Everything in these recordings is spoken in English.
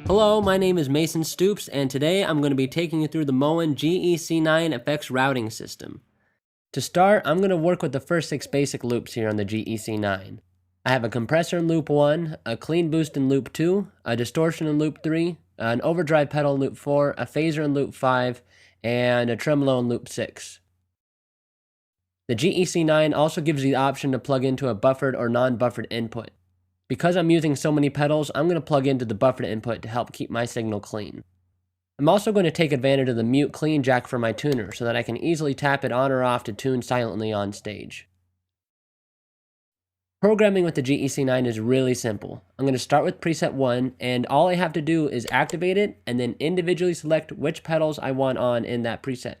Hello, my name is Mason Stoops, and today I'm going to be taking you through the Moen GEC9 effects routing system. To start, I'm going to work with the first 6 basic loops here on the GEC9. I have a compressor in loop 1, a clean boost in loop 2, a distortion in loop 3, an overdrive pedal in loop 4, a phaser in loop 5, and a tremolo in loop 6. The GEC9 also gives you the option to plug into a buffered or non-buffered input. Because I'm using so many pedals, I'm going to plug into the buffered input to help keep my signal clean. I'm also going to take advantage of the mute clean jack for my tuner so that I can easily tap it on or off to tune silently on stage. Programming with the GEC9 is really simple. I'm going to start with preset 1, and all I have to do is activate it and then individually select which pedals I want on in that preset.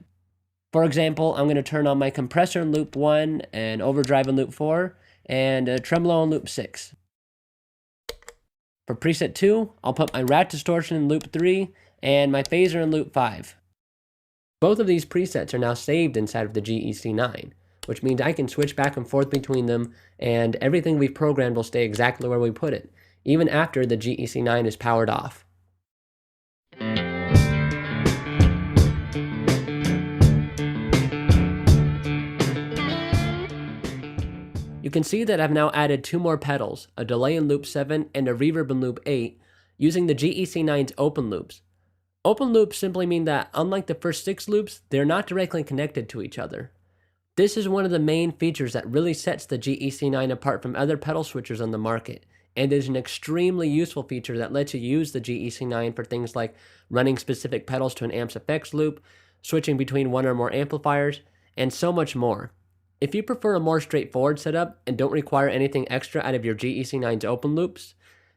For example, I'm going to turn on my compressor in loop 1, and overdrive in loop 4, and a tremolo in loop 6. For preset 2, I'll put my rat distortion in loop 3 and my phaser in loop 5. Both of these presets are now saved inside of the GEC9, which means I can switch back and forth between them, and everything we've programmed will stay exactly where we put it, even after the GEC9 is powered off. You can see that I've now added 2 more pedals, a delay in loop 7 and a reverb in loop 8, using the GEC9's open loops. Open loops simply mean that, unlike the first 6 loops, they're not directly connected to each other. This is one of the main features that really sets the GEC9 apart from other pedal switchers on the market, and is an extremely useful feature that lets you use the GEC9 for things like running specific pedals to an amp's effects loop, switching between 1 or more amplifiers, and so much more. If you prefer a more straightforward setup and don't require anything extra out of your GEC9's open loops,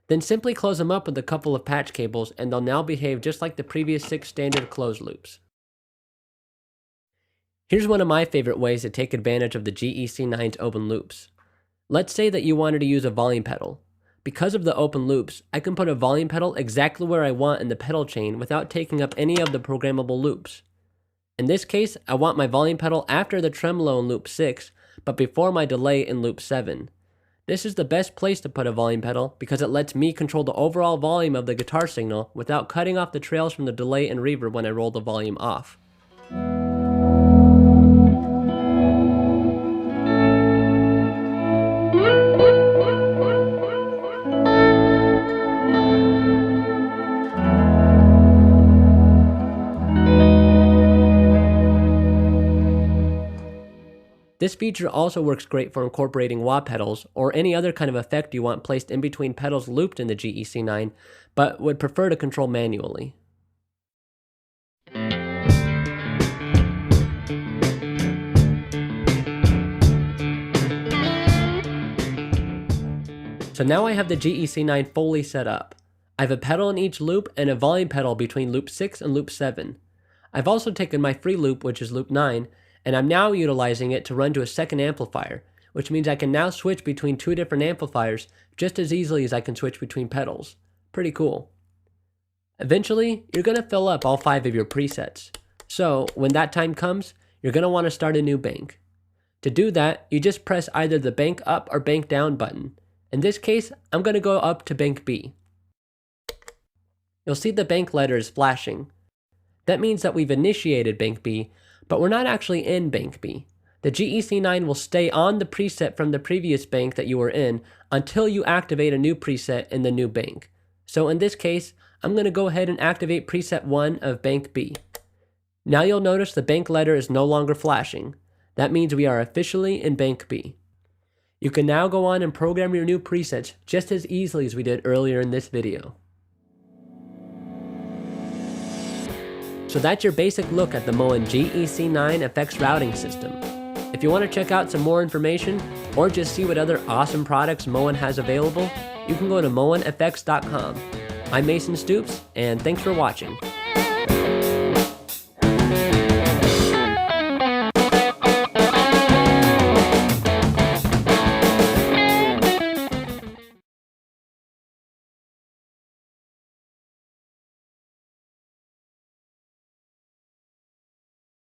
then simply close them up with a couple of patch cables and they'll now behave just like the previous 6 standard closed loops. Here's one of my favorite ways to take advantage of the GEC9's open loops. Let's say that you wanted to use a volume pedal. Because of the open loops, I can put a volume pedal exactly where I want in the pedal chain without taking up any of the programmable loops. In this case, I want my volume pedal after the tremolo in loop 6, but before my delay in loop 7. This is the best place to put a volume pedal because it lets me control the overall volume of the guitar signal without cutting off the trails from the delay and reverb when I roll the volume off. This feature also works great for incorporating wah pedals or any other kind of effect you want placed in between pedals looped in the GEC9, but would prefer to control manually. So now I have the GEC9 fully set up. I have a pedal in each loop and a volume pedal between loop 6 and loop 7. I've also taken my free loop, which is loop 9, and I'm now utilizing it to run to a second amplifier, which means I can now switch between 2 different amplifiers just as easily as I can switch between pedals. Pretty cool. Eventually, you're going to fill up all 5 of your presets. So, when that time comes, you're going to want to start a new bank. To do that, you just press either the bank up or bank down button. In this case, I'm going to go up to bank B. You'll see the bank letter is flashing. That means that we've initiated bank B, but we're not actually in bank B. The GEC9 will stay on the preset from the previous bank that you were in until you activate a new preset in the new bank. So in this case, I'm going to go ahead and activate preset 1 of bank B. Now you'll notice the bank letter is no longer flashing. That means we are officially in bank B. You can now go on and program your new presets just as easily as we did earlier in this video. So that's your basic look at the Moen GEC9 effects routing system. If you want to check out some more information, or just see what other awesome products Moen has available, you can go to musicexpresscanada.com. I'm Mason Stoops, and thanks for watching.